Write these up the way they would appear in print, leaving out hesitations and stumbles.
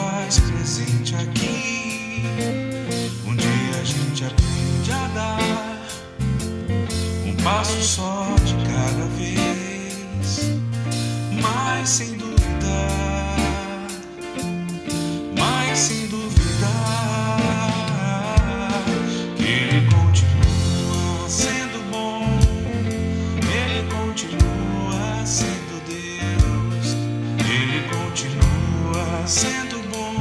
faz presente aqui. Um dia a gente aprende a dar um passo só de cada vez, mas sem dúvida, que Ele continua sendo bom, Ele continua sendo Deus, Ele continua sendo bom,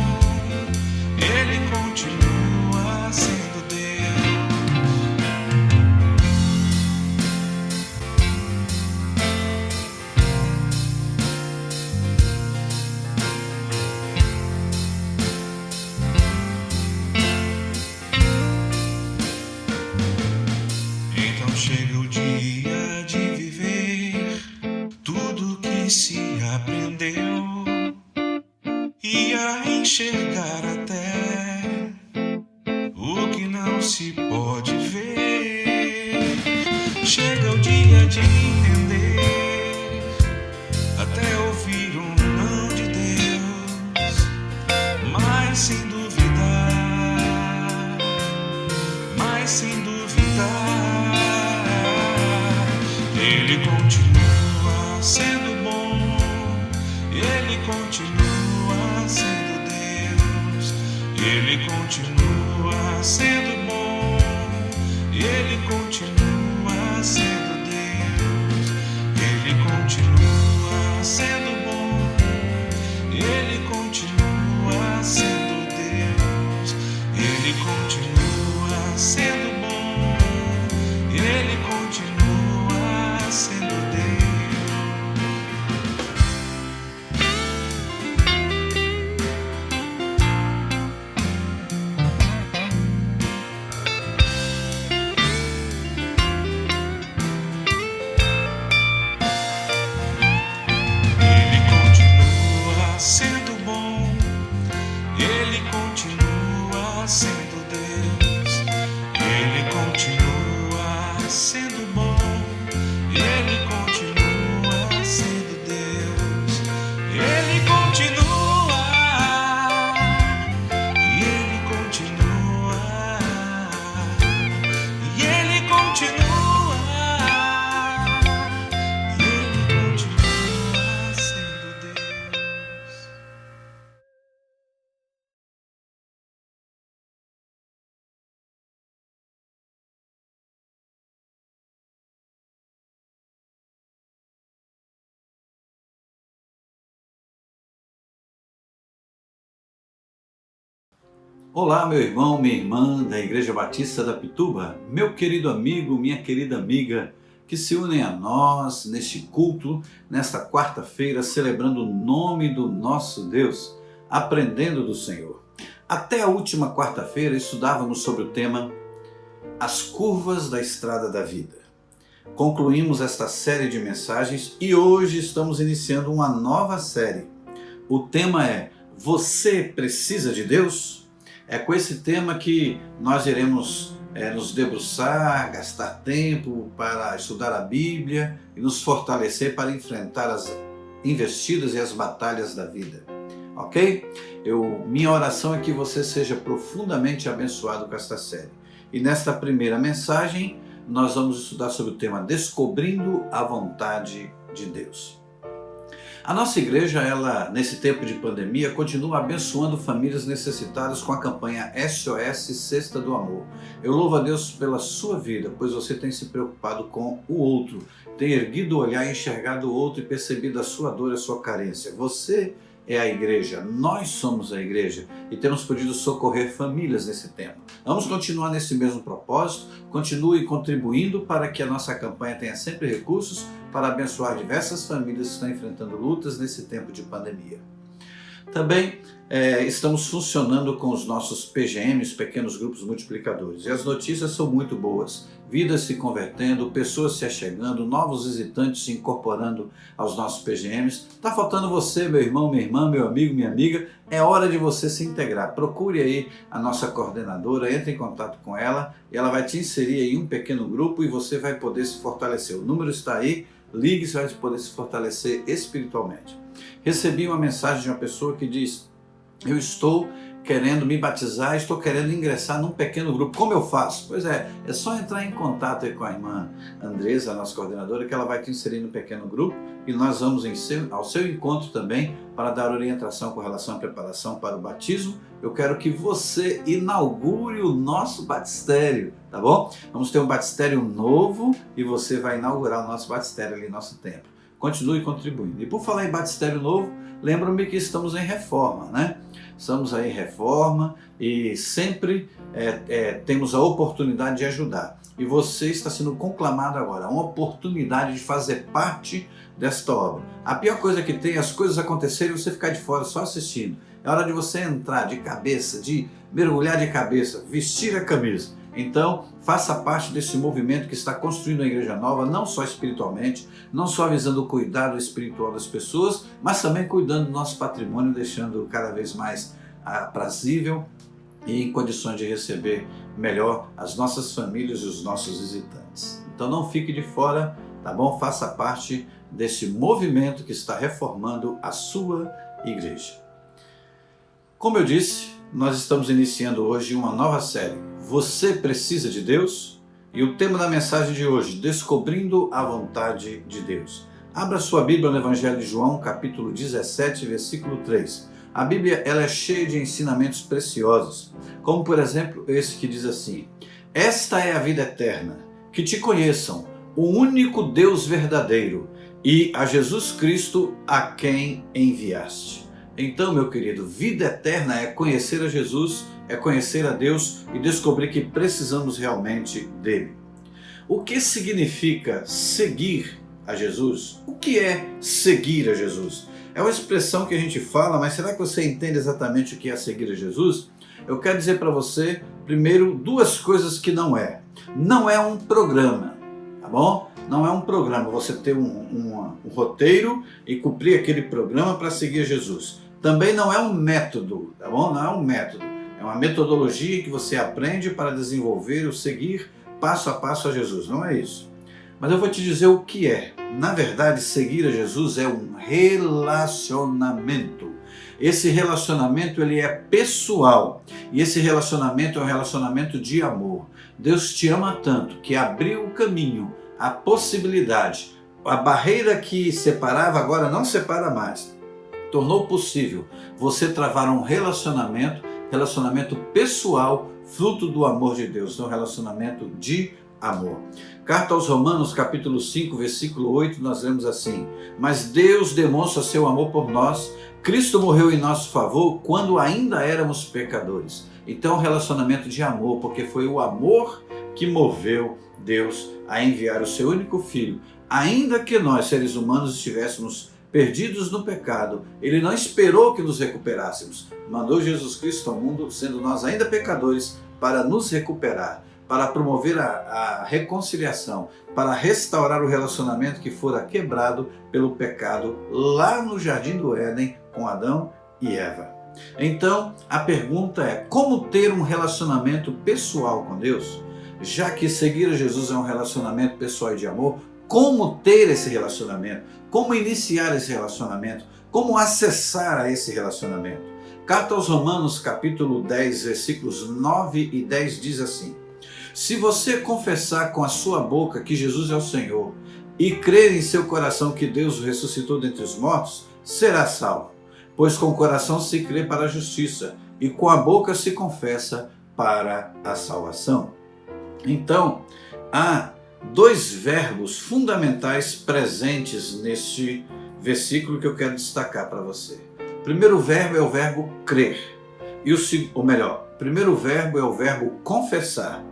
Ele continua sendo Deus. Então chega o dia de viver tudo que se aprendeu e a enxergar até o que não se pode ver. Chega o dia de entender, até ouvir um não de Deus, mas sem dúvida, Ele continua sendo bom, Ele continua sendo Deus, Ele continua sendo bom, Ele continua sendo Deus, Ele continua sendo bom, Ele continua sendo Deus, Ele continua sendo bom, Ele continua sendo Deus. Ele continua sendo bom, Ele continua sendo Deus, Ele continua sendo bom, Ele continua sendo Deus, Ele continua, e Ele continua, e Ele continua, e Ele continua sendo Deus. Olá, meu irmão, minha irmã da Igreja Batista da Pituba, meu querido amigo, minha querida amiga, que se unem a nós neste culto, nesta quarta-feira, celebrando o nome do nosso Deus, aprendendo do Senhor. Até a última quarta-feira estudávamos sobre o tema As Curvas da Estrada da Vida. Concluímos esta série de mensagens e hoje estamos iniciando uma nova série. O tema é Você precisa de Deus? É com esse tema que nós iremos nos debruçar, gastar tempo para estudar a Bíblia e nos fortalecer para enfrentar as investidas e as batalhas da vida. Ok? Minha oração é que você seja profundamente abençoado com esta série. E nesta primeira mensagem, nós vamos estudar sobre o tema Descobrindo a Vontade de Deus. A nossa igreja, nesse tempo de pandemia, continua abençoando famílias necessitadas com a campanha SOS Cesta do Amor. Eu louvo a Deus pela sua vida, pois você tem se preocupado com o outro, tem erguido o olhar, enxergado o outro e percebido a sua dor e a sua carência. Você é a igreja, nós somos a igreja e temos podido socorrer famílias nesse tempo. Vamos continuar nesse mesmo propósito, continue contribuindo para que a nossa campanha tenha sempre recursos para abençoar diversas famílias que estão enfrentando lutas nesse tempo de pandemia. Também estamos funcionando com os nossos PGMs, pequenos grupos multiplicadores, e as notícias são muito boas. Vidas se convertendo, pessoas se achegando, novos visitantes se incorporando aos nossos PGMs. Está faltando você, meu irmão, minha irmã, meu amigo, minha amiga. É hora de você se integrar. Procure aí a nossa coordenadora, entre em contato com ela e ela vai te inserir aí em um pequeno grupo e você vai poder se fortalecer. O número está aí, ligue, você vai poder se fortalecer espiritualmente. Recebi uma mensagem de uma pessoa que diz: eu estou querendo me batizar, estou querendo ingressar num pequeno grupo. Como eu faço? Pois é só entrar em contato aí com a irmã Andresa, a nossa coordenadora, que ela vai te inserir no pequeno grupo e nós vamos ao seu encontro também para dar orientação com relação à preparação para o batismo. Eu quero que você inaugure o nosso batistério, tá bom? Vamos ter um batistério novo e você vai inaugurar o nosso batistério ali, nosso templo. Continue contribuindo. E por falar em batistério novo, lembra-me que estamos em reforma, né? Estamos aí em reforma e sempre temos a oportunidade de ajudar. E você está sendo conclamado agora, uma oportunidade de fazer parte desta obra. A pior coisa que tem é as coisas acontecerem e você ficar de fora só assistindo. É hora de você entrar de cabeça, de mergulhar de cabeça, vestir a camisa. Então, faça parte desse movimento que está construindo a Igreja Nova, não só espiritualmente, não só visando o cuidado espiritual das pessoas, mas também cuidando do nosso patrimônio, deixando cada vez mais aprazível e em condições de receber melhor as nossas famílias e os nossos visitantes. Então não fique de fora, tá bom? Faça parte desse movimento que está reformando a sua igreja. Como eu disse, nós estamos iniciando hoje uma nova série. Você precisa de Deus? E o tema da mensagem de hoje, descobrindo a vontade de Deus. Abra sua Bíblia no Evangelho de João, capítulo 17, versículo 3. A Bíblia ela é cheia de ensinamentos preciosos, como por exemplo esse que diz assim: esta é a vida eterna, que te conheçam, o único Deus verdadeiro, e a Jesus Cristo a quem enviaste. Então, meu querido, vida eterna é conhecer a Jesus, é conhecer a Deus e descobrir que precisamos realmente dele. O que significa seguir a Jesus? O que é seguir a Jesus? É uma expressão que a gente fala, mas será que você entende exatamente o que é seguir a Jesus? Eu quero dizer para você, primeiro, duas coisas que não é. Não é um programa, tá bom? Não é um programa, você ter um roteiro e cumprir aquele programa para seguir Jesus. Também não é um método, tá bom? Não é um método. É uma metodologia que você aprende para desenvolver o seguir passo a passo a Jesus. Não é isso. Mas eu vou te dizer o que é. Na verdade, seguir a Jesus é um relacionamento. Esse relacionamento ele é pessoal. E esse relacionamento é um relacionamento de amor. Deus te ama tanto que abriu o caminho, a possibilidade, a barreira que separava agora não separa mais. Tornou possível você travar um relacionamento pessoal, fruto do amor de Deus, um relacionamento de amor. Carta aos Romanos, capítulo 5, versículo 8, nós lemos assim: mas Deus demonstra seu amor por nós, Cristo morreu em nosso favor quando ainda éramos pecadores. Então, um relacionamento de amor, porque foi o amor que moveu Deus a enviar o seu único filho. Ainda que nós, seres humanos, estivéssemos perdidos no pecado, ele não esperou que nos recuperássemos. Mandou Jesus Cristo ao mundo, sendo nós ainda pecadores, para nos recuperar, para promover a reconciliação, para restaurar o relacionamento que fora quebrado pelo pecado lá no Jardim do Éden com Adão e Eva. Então, a pergunta é: como ter um relacionamento pessoal com Deus? Já que seguir a Jesus é um relacionamento pessoal e de amor, como ter esse relacionamento? Como iniciar esse relacionamento? Como acessar a esse relacionamento? Carta aos Romanos, capítulo 10, versículos 9 e 10 diz assim: se você confessar com a sua boca que Jesus é o Senhor e crer em seu coração que Deus o ressuscitou dentre os mortos, será salvo. Pois com o coração se crê para a justiça e com a boca se confessa para a salvação. Então, há dois verbos fundamentais presentes neste versículo que eu quero destacar para você. O primeiro verbo é o verbo crer. Primeiro verbo é o verbo confessar.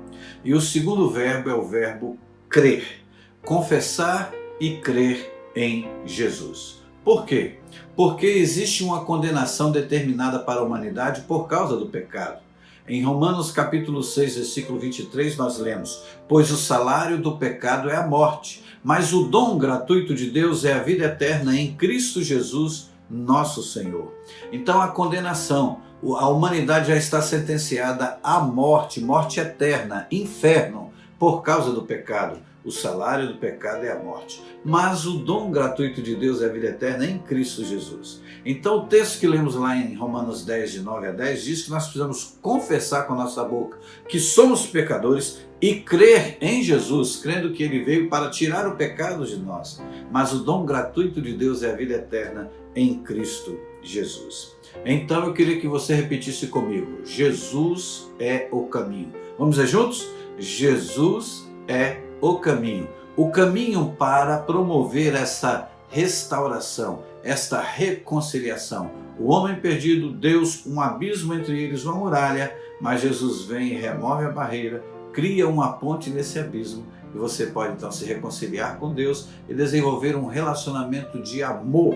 E o segundo verbo é o verbo crer. Confessar e crer em Jesus. Por quê? Porque existe uma condenação determinada para a humanidade por causa do pecado. Em Romanos capítulo 6, versículo 23, nós lemos: pois o salário do pecado é a morte, mas o dom gratuito de Deus é a vida eterna em Cristo Jesus, nosso Senhor. Então a condenação, a humanidade já está sentenciada à morte, morte eterna, inferno, por causa do pecado. O salário do pecado é a morte, mas o dom gratuito de Deus é a vida eterna em Cristo Jesus. Então o texto que lemos lá em Romanos 10, de 9 a 10, diz que nós precisamos confessar com a nossa boca que somos pecadores e crer em Jesus, crendo que Ele veio para tirar o pecado de nós. Mas o dom gratuito de Deus é a vida eterna em Cristo Jesus. Então eu queria que você repetisse comigo: Jesus é o caminho. Vamos dizer juntos? Jesus é o caminho. O caminho para promover essa restauração, esta reconciliação. O homem perdido, Deus, um abismo entre eles, uma muralha, mas Jesus vem e remove a barreira, cria uma ponte nesse abismo e você pode então se reconciliar com Deus e desenvolver um relacionamento de amor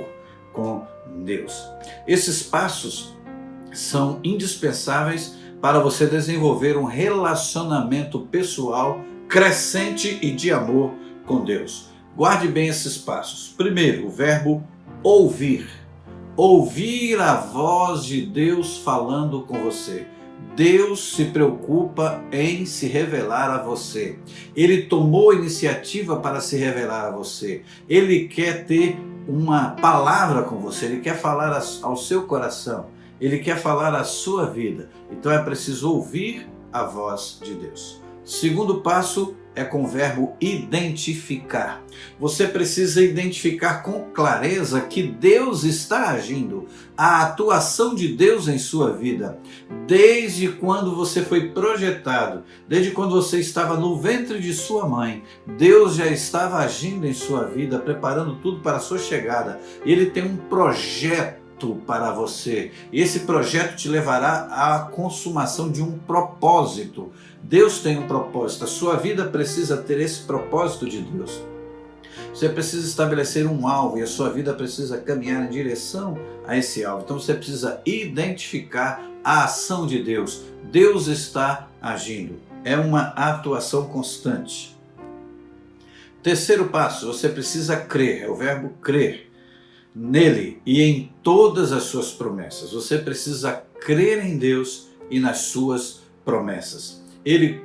com Deus. Esses passos são indispensáveis para você desenvolver um relacionamento pessoal crescente e de amor com Deus. Guarde bem esses passos. Primeiro, o verbo ouvir. Ouvir a voz de Deus falando com você. Deus se preocupa em se revelar a você. Ele tomou a iniciativa para se revelar a você. Ele quer ter uma palavra com você, Ele quer falar ao seu coração, Ele quer falar à sua vida. Então é preciso ouvir a voz de Deus. Segundo passo é com o verbo identificar. Você precisa identificar com clareza que Deus está agindo, a atuação de Deus em sua vida. Desde quando você foi projetado, desde quando você estava no ventre de sua mãe, Deus já estava agindo em sua vida, preparando tudo para a sua chegada. Ele tem um projeto para você. E esse projeto te levará à consumação de um propósito. Deus tem um propósito. A sua vida precisa ter esse propósito de Deus. Você precisa estabelecer um alvo e a sua vida precisa caminhar em direção a esse alvo. Então você precisa identificar a ação de Deus. Deus está agindo. É uma atuação constante. Terceiro passo, você precisa crer. É o verbo crer. Nele e em todas as suas promessas. Você precisa crer em Deus e nas suas promessas. Ele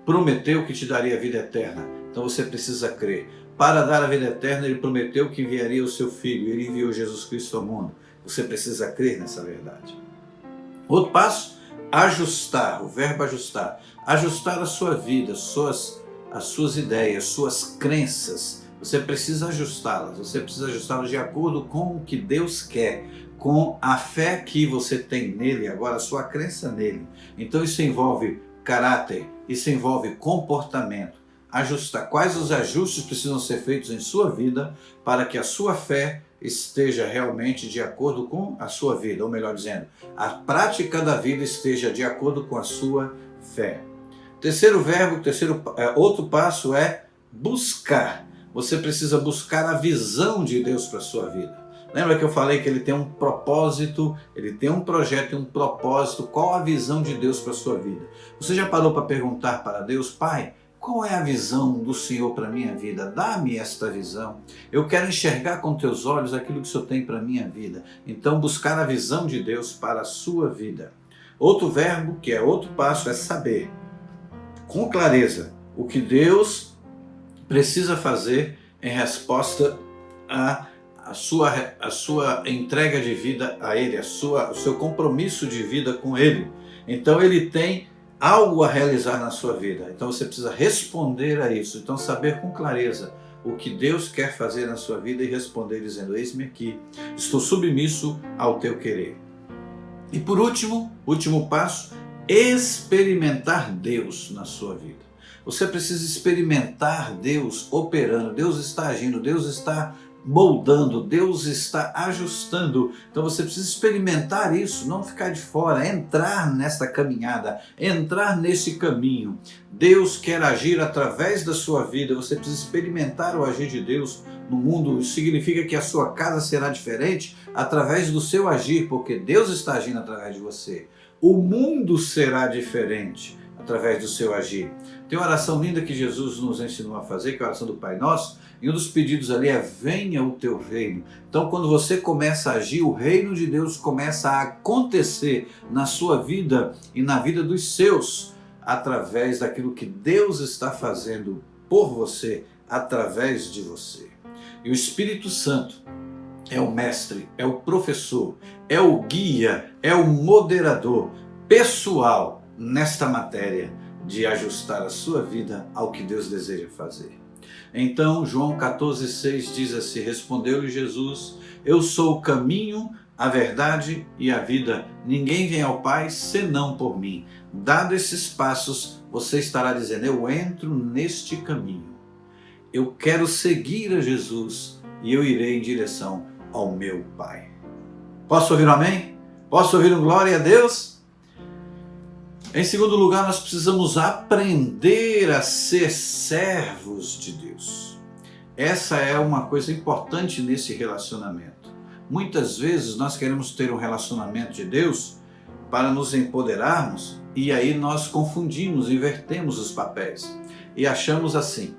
prometeu que te daria a vida eterna, então você precisa crer. Para dar a vida eterna, Ele prometeu que enviaria o seu Filho, Ele enviou Jesus Cristo ao mundo. Você precisa crer nessa verdade. Outro passo, ajustar, o verbo ajustar. Ajustar a sua vida, as suas ideias, suas crenças. Você precisa ajustá-las, você precisa ajustá-las de acordo com o que Deus quer, com a fé que você tem nele, agora a sua crença nele. Então isso envolve caráter, isso envolve comportamento. Ajustar. Quais os ajustes precisam ser feitos em sua vida para que a sua fé esteja realmente de acordo com a sua vida, ou melhor dizendo, a prática da vida esteja de acordo com a sua fé. Outro passo é buscar. Você precisa buscar a visão de Deus para a sua vida. Lembra que eu falei que Ele tem um propósito, Ele tem um projeto e um propósito. Qual a visão de Deus para a sua vida? Você já parou para perguntar para Deus: Pai, qual é a visão do Senhor para a minha vida? Dá-me esta visão. Eu quero enxergar com teus olhos aquilo que o Senhor tem para a minha vida. Então buscar a visão de Deus para a sua vida. Outro verbo, que é outro passo, é saber com clareza o que Deus precisa fazer em resposta à sua entrega de vida a Ele, o seu compromisso de vida com Ele. Então Ele tem algo a realizar na sua vida. Então você precisa responder a isso. Então saber com clareza o que Deus quer fazer na sua vida e responder dizendo: eis-me aqui, estou submisso ao teu querer. E por último passo, experimentar Deus na sua vida. Você precisa experimentar Deus operando, Deus está agindo, Deus está moldando, Deus está ajustando. Então você precisa experimentar isso, não ficar de fora, entrar nesta caminhada, entrar nesse caminho. Deus quer agir através da sua vida, você precisa experimentar o agir de Deus no mundo. Isso significa que a sua casa será diferente através do seu agir, porque Deus está agindo através de você. O mundo será diferente através do seu agir. Tem uma oração linda que Jesus nos ensinou a fazer, que é a oração do Pai Nosso, e um dos pedidos ali é: venha o teu reino. Então quando você começa a agir, o reino de Deus começa a acontecer na sua vida e na vida dos seus, através daquilo que Deus está fazendo por você, através de você. E o Espírito Santo, é o mestre, é o professor, é o guia, é o moderador pessoal nesta matéria de ajustar a sua vida ao que Deus deseja fazer. Então, João 14,6 diz assim: respondeu-lhe Jesus: eu sou o caminho, a verdade e a vida. Ninguém vem ao Pai senão por mim. Dado esses passos, você estará dizendo: eu entro neste caminho. Eu quero seguir a Jesus e eu irei em direção ao meu Pai. Posso ouvir um amém? Posso ouvir um glória a Deus? Em segundo lugar, nós precisamos aprender a ser servos de Deus. Essa é uma coisa importante nesse relacionamento. Muitas vezes nós queremos ter um relacionamento de Deus para nos empoderarmos e aí nós confundimos, invertemos os papéis e achamos assim: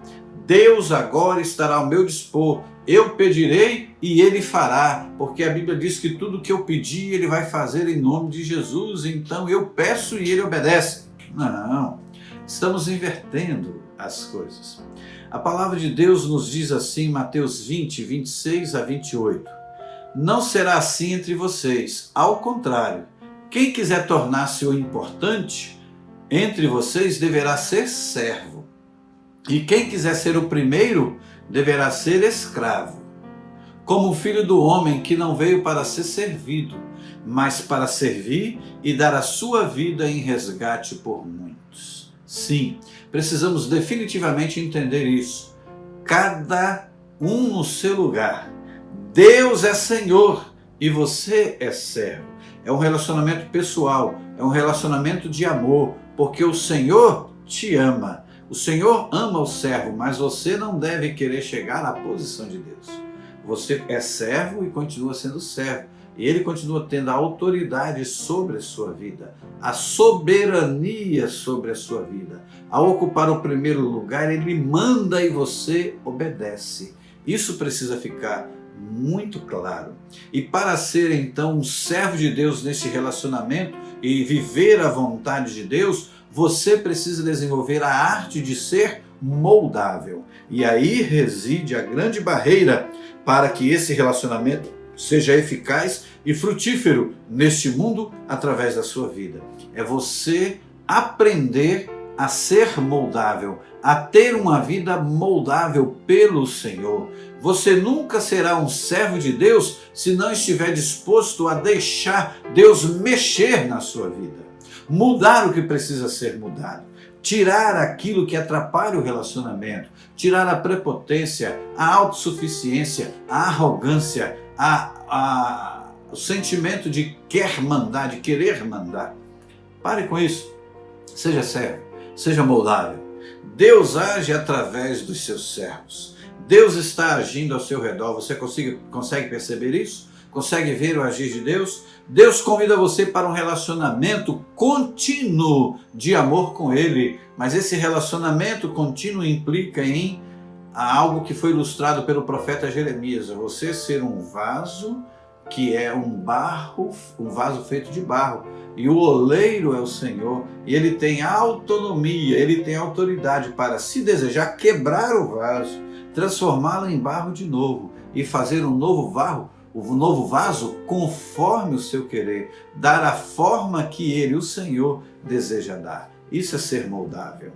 Deus agora estará ao meu dispor, eu pedirei e Ele fará, porque a Bíblia diz que tudo que eu pedir Ele vai fazer em nome de Jesus, então eu peço e Ele obedece. Não, estamos invertendo as coisas. A palavra de Deus nos diz assim em Mateus 20, 26 a 28. Não será assim entre vocês, ao contrário, quem quiser tornar-se o importante entre vocês deverá ser servo. E quem quiser ser o primeiro, deverá ser escravo. Como o Filho do Homem, que não veio para ser servido, mas para servir e dar a sua vida em resgate por muitos. Sim, precisamos definitivamente entender isso. Cada um no seu lugar. Deus é Senhor e você é servo. É um relacionamento pessoal, é um relacionamento de amor, porque o Senhor te ama. O Senhor ama o servo, mas você não deve querer chegar à posição de Deus. Você é servo e continua sendo servo. E Ele continua tendo a autoridade sobre a sua vida, a soberania sobre a sua vida. Ao ocupar o primeiro lugar, Ele manda e você obedece. Isso precisa ficar muito claro. E para ser então um servo de Deus nesse relacionamento e viver a vontade de Deus, você precisa desenvolver a arte de ser moldável. E aí reside a grande barreira para que esse relacionamento seja eficaz e frutífero neste mundo através da sua vida. É você aprender a ser moldável, a ter uma vida moldável pelo Senhor. Você nunca será um servo de Deus se não estiver disposto a deixar Deus mexer na sua vida. Mudar o que precisa ser mudado, tirar aquilo que atrapalha o relacionamento, tirar a prepotência, a autossuficiência, a arrogância, o sentimento de querer mandar. Pare com isso, seja servo, seja moldável. Deus age através dos seus servos. Deus está agindo ao seu redor. Você consegue perceber isso? Consegue ver o agir de Deus? Deus convida você para um relacionamento contínuo de amor com Ele, mas esse relacionamento contínuo implica em algo que foi ilustrado pelo profeta Jeremias: você ser um vaso que é um vaso feito de barro, e o oleiro é o Senhor, e Ele tem autonomia, Ele tem autoridade para, se desejar, quebrar o vaso, transformá-lo em barro de novo e fazer um novo vaso conforme o seu querer, dar a forma que Ele, o Senhor, deseja dar. Isso é ser moldável.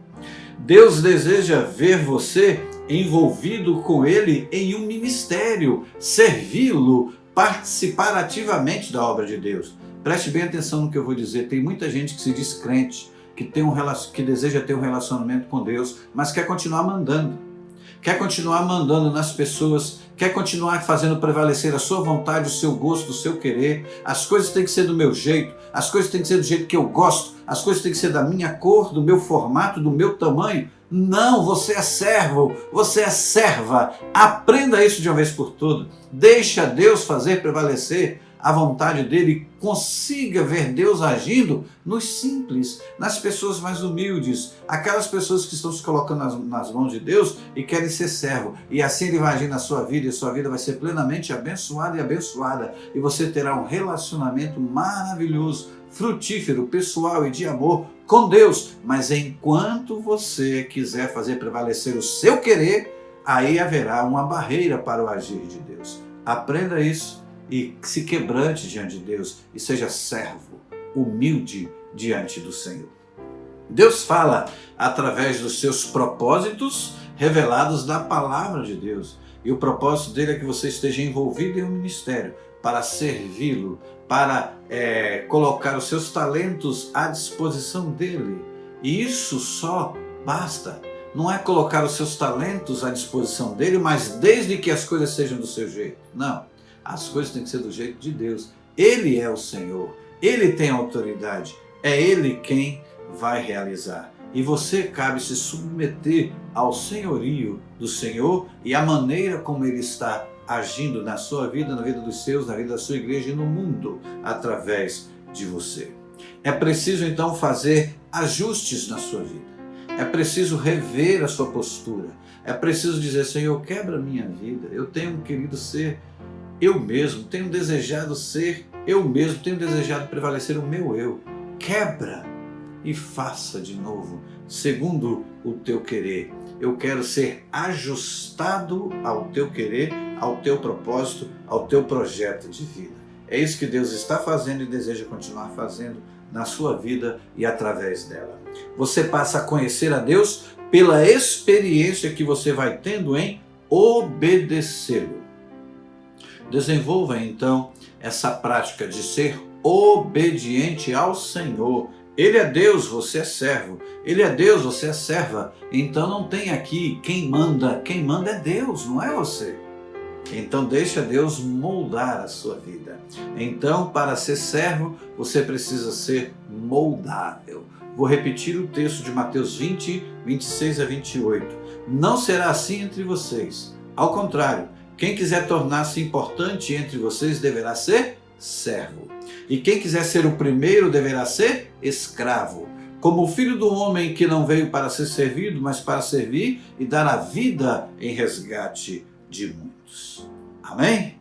Deus deseja ver você envolvido com Ele em um ministério, servi-lo, participar ativamente da obra de Deus. Preste bem atenção no que eu vou dizer. Tem muita gente que se diz crente, que deseja ter um relacionamento com Deus, mas quer continuar mandando. Quer continuar mandando nas pessoas, quer continuar fazendo prevalecer a sua vontade, o seu gosto, o seu querer. As coisas têm que ser do meu jeito, as coisas têm que ser do jeito que eu gosto, as coisas têm que ser da minha cor, do meu formato, do meu tamanho. Não, você é servo, você é serva. Aprenda isso de uma vez por todas. Deixa Deus fazer prevalecer a vontade dele, consiga ver Deus agindo nos simples, nas pessoas mais humildes, aquelas pessoas que estão se colocando nas mãos de Deus e querem ser servo, e assim Ele vai agir na sua vida, e sua vida vai ser plenamente abençoada e abençoada, e você terá um relacionamento maravilhoso, frutífero, pessoal e de amor com Deus. Mas enquanto você quiser fazer prevalecer o seu querer, aí haverá uma barreira para o agir de Deus. Aprenda isso e se quebrante diante de Deus e seja servo, humilde diante do Senhor. Deus fala através dos seus propósitos revelados na palavra de Deus. E o propósito dele é que você esteja envolvido em um ministério para servi-lo, para colocar os seus talentos à disposição dele. E isso só basta. Não é colocar os seus talentos à disposição dele, mas desde que as coisas sejam do seu jeito. Não, as coisas têm que ser do jeito de Deus. Ele é o Senhor, ele tem autoridade, é ele quem vai realizar. E você cabe se submeter ao senhorio do Senhor e à maneira como ele está agindo na sua vida, na vida dos seus, na vida da sua igreja e no mundo através de você. É preciso então fazer ajustes na sua vida. É preciso rever a sua postura. É preciso dizer: Senhor, quebra a minha vida. Eu tenho querido ser eu mesmo, tenho desejado ser eu mesmo, tenho desejado prevalecer o meu eu. Quebra e faça de novo, segundo o teu querer. Eu quero ser ajustado ao teu querer, ao teu propósito, ao teu projeto de vida. É isso que Deus está fazendo e deseja continuar fazendo na sua vida e através dela. Você passa a conhecer a Deus pela experiência que você vai tendo em obedecê-lo. Desenvolva então essa prática de ser obediente ao Senhor. Ele é Deus, você é servo. Ele é Deus, você é serva. Então não tem aqui quem manda é Deus, não é você. Então deixa Deus moldar a sua vida. Então, para ser servo, você precisa ser moldável. Vou repetir o texto de Mateus 20, 26 a 28. Não será assim entre vocês. Ao contrário, quem quiser tornar-se importante entre vocês deverá ser servo. E quem quiser ser o primeiro deverá ser escravo. Como o Filho do Homem, que não veio para ser servido, mas para servir e dar a vida em resgate de muitos. Amém?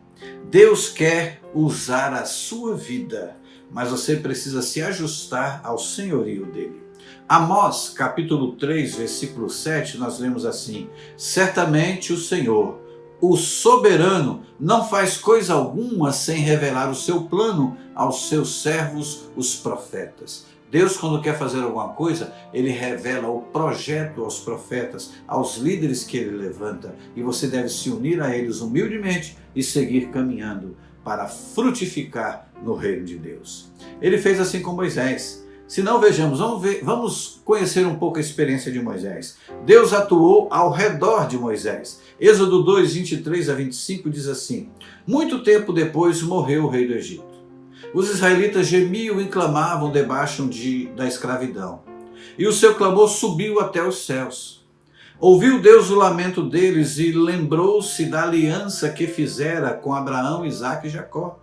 Deus quer usar a sua vida, mas você precisa se ajustar ao senhorio dele. Amós, capítulo 3, versículo 7, nós lemos assim: certamente o Senhor, o soberano, não faz coisa alguma sem revelar o seu plano aos seus servos, os profetas. Deus, quando quer fazer alguma coisa, ele revela o projeto aos profetas, aos líderes que ele levanta, e você deve se unir a eles humildemente e seguir caminhando para frutificar no reino de Deus. Ele fez assim com Moisés. Se não, vejamos, vamos conhecer um pouco a experiência de Moisés. Deus atuou ao redor de Moisés. Êxodo 2, 23 a 25 diz assim: muito tempo depois morreu o rei do Egito. Os israelitas gemiam e clamavam debaixo da escravidão. E o seu clamor subiu até os céus. Ouviu Deus o lamento deles e lembrou-se da aliança que fizera com Abraão, Isaque e Jacó.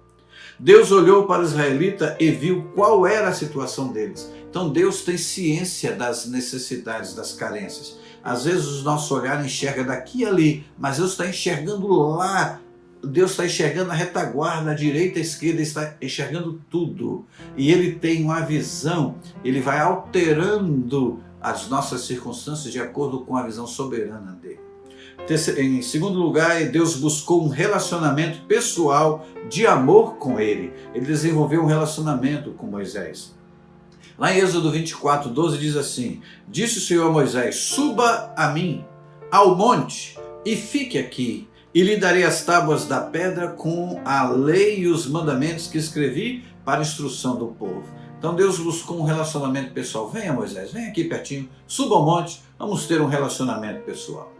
Deus olhou para o israelita e viu qual era a situação deles. Então Deus tem ciência das necessidades, das carências. Às vezes o nosso olhar enxerga daqui e ali, mas Deus está enxergando lá. Deus está enxergando a retaguarda, a direita, a esquerda, está enxergando tudo. E Ele tem uma visão, Ele vai alterando as nossas circunstâncias de acordo com a visão soberana dele. Em segundo lugar, Deus buscou um relacionamento pessoal de amor com ele. Ele desenvolveu um relacionamento com Moisés. Lá em Êxodo 24, 12 diz assim: disse o Senhor a Moisés: suba a mim ao monte e fique aqui, e lhe darei as tábuas da pedra com a lei e os mandamentos que escrevi para instrução do povo. Então Deus buscou um relacionamento pessoal. Venha, Moisés, vem aqui pertinho, suba ao monte, vamos ter um relacionamento pessoal.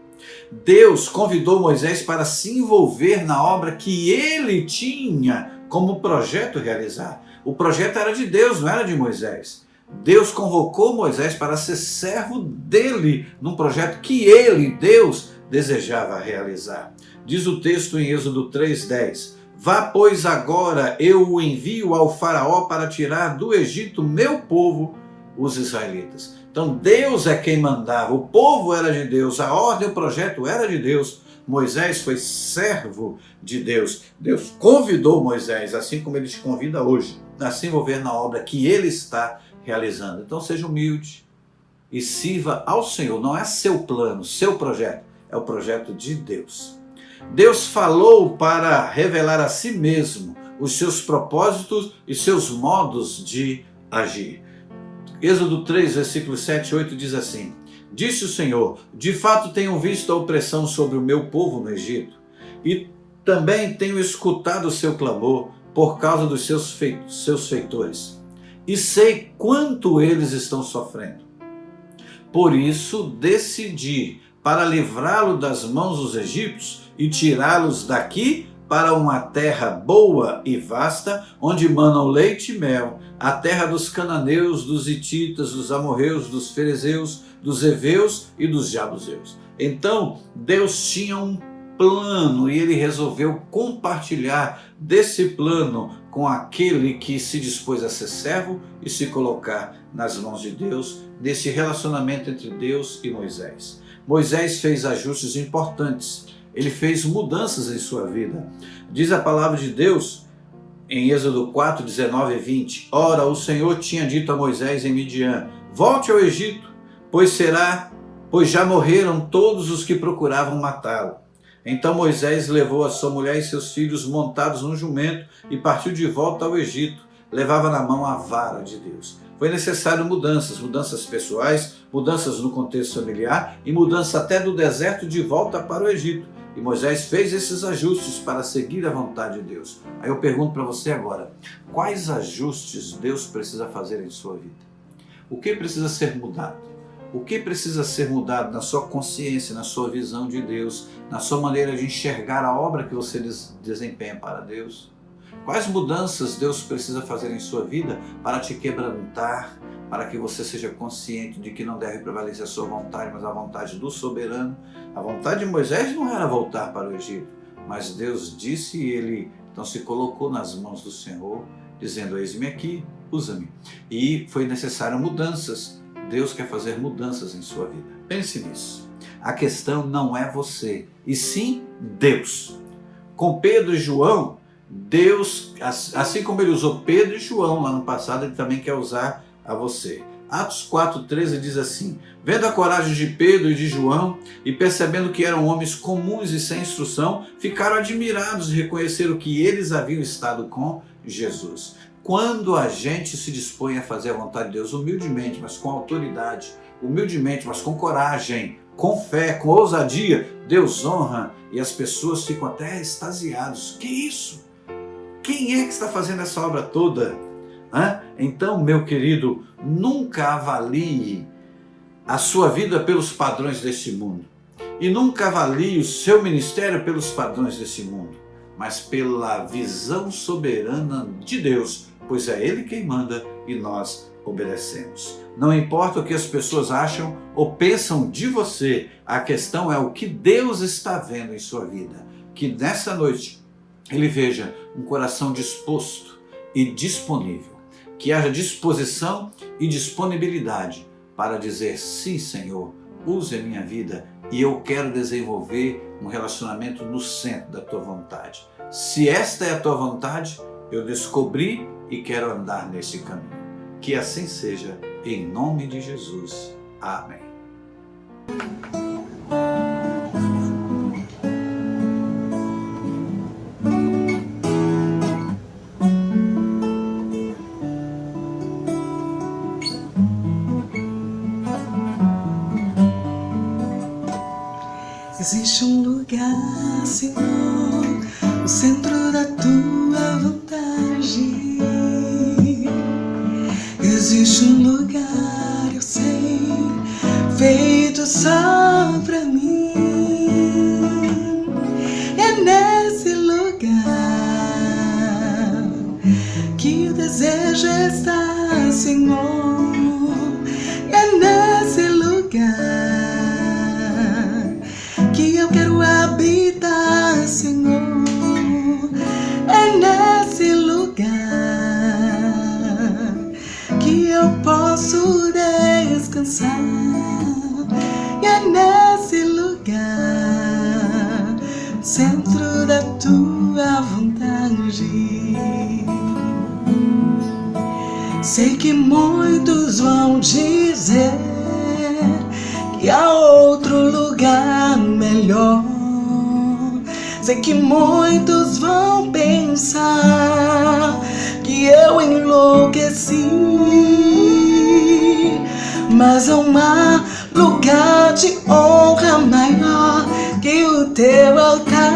Deus convidou Moisés para se envolver na obra que ele tinha como projeto realizar. O projeto era de Deus, não era de Moisés. Deus convocou Moisés para ser servo dele num projeto que ele, Deus, desejava realizar. Diz o texto em Êxodo 3:10: vá, pois, agora eu o envio ao faraó para tirar do Egito meu povo, os israelitas. Então Deus é quem mandava, o povo era de Deus, a ordem, o projeto era de Deus. Moisés foi servo de Deus. Deus convidou Moisés, assim como ele te convida hoje, a se envolver na obra que ele está realizando. Então seja humilde e sirva ao Senhor. Não é seu plano, seu projeto, é o projeto de Deus. Deus falou para revelar a si mesmo os seus propósitos e seus modos de agir. Êxodo 3, versículos 7 e 8 diz assim: Disse o Senhor, de fato tenho visto a opressão sobre o meu povo no Egito, e também tenho escutado o seu clamor por causa dos seus feitores, e sei quanto eles estão sofrendo. Por isso decidi para livrá-lo das mãos dos egípcios e tirá-los daqui para uma terra boa e vasta, onde manam leite e mel, a terra dos cananeus, dos hititas, dos amorreus, dos ferezeus, dos heveus e dos jebuseus. Então Deus tinha um plano e ele resolveu compartilhar desse plano com aquele que se dispôs a ser servo e se colocar nas mãos de Deus, nesse relacionamento entre Deus e Moisés. Moisés fez ajustes importantes, ele fez mudanças em sua vida. Diz a palavra de Deus em Êxodo 4, 19 e 20: Ora, o Senhor tinha dito a Moisés em Midian: Volte ao Egito, pois já morreram todos os que procuravam matá-lo. Então Moisés levou a sua mulher e seus filhos montados num jumento e partiu de volta ao Egito. Levava na mão a vara de Deus. Foi necessário mudanças pessoais, mudanças no contexto familiar e mudança até do deserto de volta para o Egito. E Moisés fez esses ajustes para seguir a vontade de Deus. Aí eu pergunto para você agora, quais ajustes Deus precisa fazer em sua vida? O que precisa ser mudado? O que precisa ser mudado na sua consciência, na sua visão de Deus, na sua maneira de enxergar a obra que você desempenha para Deus? Quais mudanças Deus precisa fazer em sua vida para te quebrantar, para que você seja consciente de que não deve prevalecer a sua vontade, mas a vontade do soberano? A vontade de Moisés não era voltar para o Egito, mas Deus disse e ele então se colocou nas mãos do Senhor, dizendo: Eis-me aqui, usa-me. E foi necessário mudanças. Deus quer fazer mudanças em sua vida. Pense nisso. A questão não é você, e sim Deus. Com Pedro e João, Deus, assim como ele usou Pedro e João lá no passado, ele também quer usar a você. Atos 4,13 diz assim: Vendo a coragem de Pedro e de João, e percebendo que eram homens comuns e sem instrução, ficaram admirados de reconhecer que eles haviam estado com Jesus. Quando a gente se dispõe a fazer a vontade de Deus humildemente, mas com autoridade, humildemente, mas com coragem, com fé, com ousadia, Deus honra e as pessoas ficam até extasiados. Que isso? Quem é que está fazendo essa obra toda? Então, meu querido, nunca avalie a sua vida pelos padrões deste mundo. E nunca avalie o seu ministério pelos padrões desse mundo, mas pela visão soberana de Deus, pois é Ele quem manda e nós obedecemos. Não importa o que as pessoas acham ou pensam de você, a questão é o que Deus está vendo em sua vida. Que nessa noite Ele veja um coração disposto e disponível, que haja disposição e disponibilidade para dizer: sim, Senhor, use a minha vida e eu quero desenvolver um relacionamento no centro da tua vontade. Se esta é a tua vontade, eu descobri e quero andar nesse caminho. Que assim seja, em nome de Jesus. Amém. Existe um lugar, Senhor, no centro da tua vontade. Existe um lugar, eu sei, feito só pra mim. É nesse lugar que o desejo está, Senhor. É nesse lugar que eu quero habitar, Senhor. É nesse lugar que eu posso descansar. E é nesse lugar, centro da tua vontade. Sei que muitos vão dizer que há outro lugar melhor. Sei que muitos vão pensar que eu enlouqueci, mas há um lugar de honra maior que o teu altar.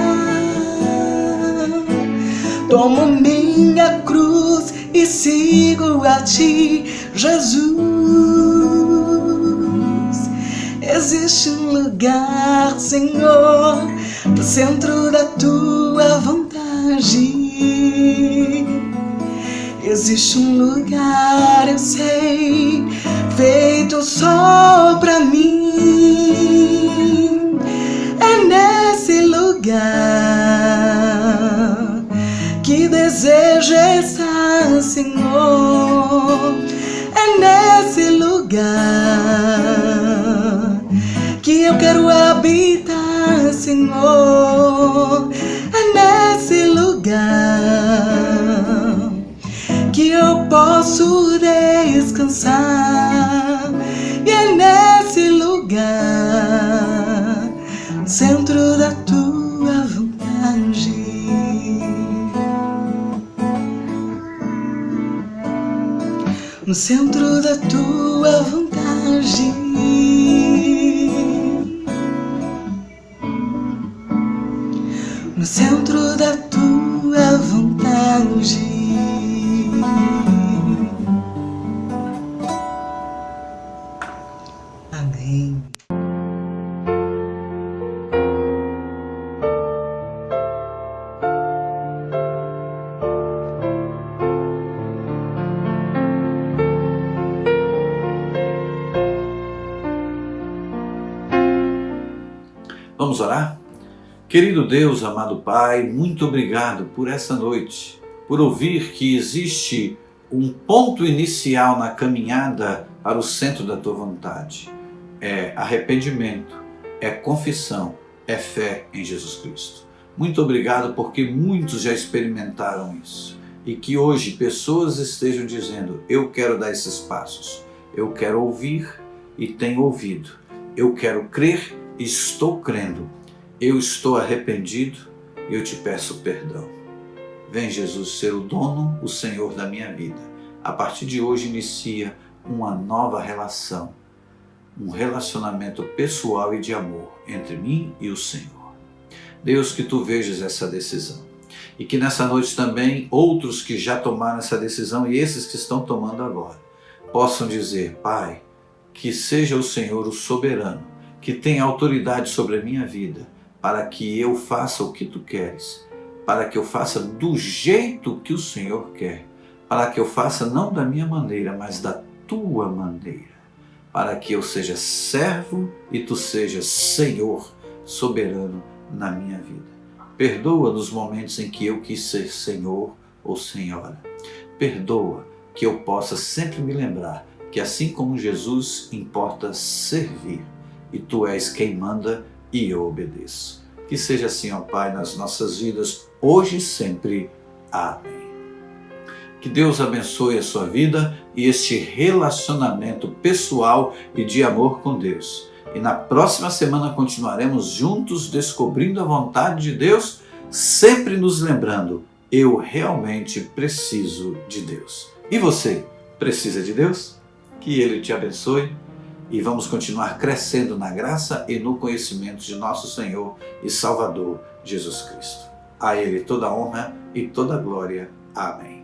Tomo minha cruz e sigo a ti, Jesus. Existe um lugar, Senhor, no centro da tua vontade. Existe um lugar, eu sei, feito só pra mim. É nesse lugar que desejo estar, Senhor. É nesse lugar que eu quero habitar, Senhor. É nesse lugar que eu posso descansar. E é nesse lugar, no centro da tua vontade. No centro da tua vontade. No centro da tua vontade. Amém. Vamos orar? Querido Deus, amado Pai, muito obrigado por essa noite, por ouvir que existe um ponto inicial na caminhada para o centro da Tua vontade. É arrependimento, é confissão, é fé em Jesus Cristo. Muito obrigado porque muitos já experimentaram isso e que hoje pessoas estejam dizendo: eu quero dar esses passos, eu quero ouvir e tenho ouvido, eu quero crer e estou crendo. Eu estou arrependido e eu te peço perdão. Vem, Jesus, ser o dono, o Senhor da minha vida. A partir de hoje inicia uma nova relação, um relacionamento pessoal e de amor entre mim e o Senhor. Deus, que Tu vejas essa decisão e que nessa noite também outros que já tomaram essa decisão e esses que estão tomando agora possam dizer: Pai, que seja o Senhor o soberano, que tenha autoridade sobre a minha vida, para que eu faça o que Tu queres, para que eu faça do jeito que o Senhor quer, para que eu faça não da minha maneira, mas da Tua maneira, para que eu seja servo e Tu sejas Senhor soberano na minha vida. Perdoa nos momentos em que eu quis ser Senhor ou Senhora. Perdoa que eu possa sempre me lembrar que assim como Jesus importa servir, e Tu és quem manda e eu obedeço. Que seja assim, ó Pai, nas nossas vidas, hoje e sempre. Amém. Que Deus abençoe a sua vida e este relacionamento pessoal e de amor com Deus. E na próxima semana continuaremos juntos descobrindo a vontade de Deus, sempre nos lembrando: eu realmente preciso de Deus. E você, precisa de Deus? Que Ele te abençoe. E vamos continuar crescendo na graça e no conhecimento de nosso Senhor e Salvador Jesus Cristo. A Ele toda a honra e toda a glória. Amém.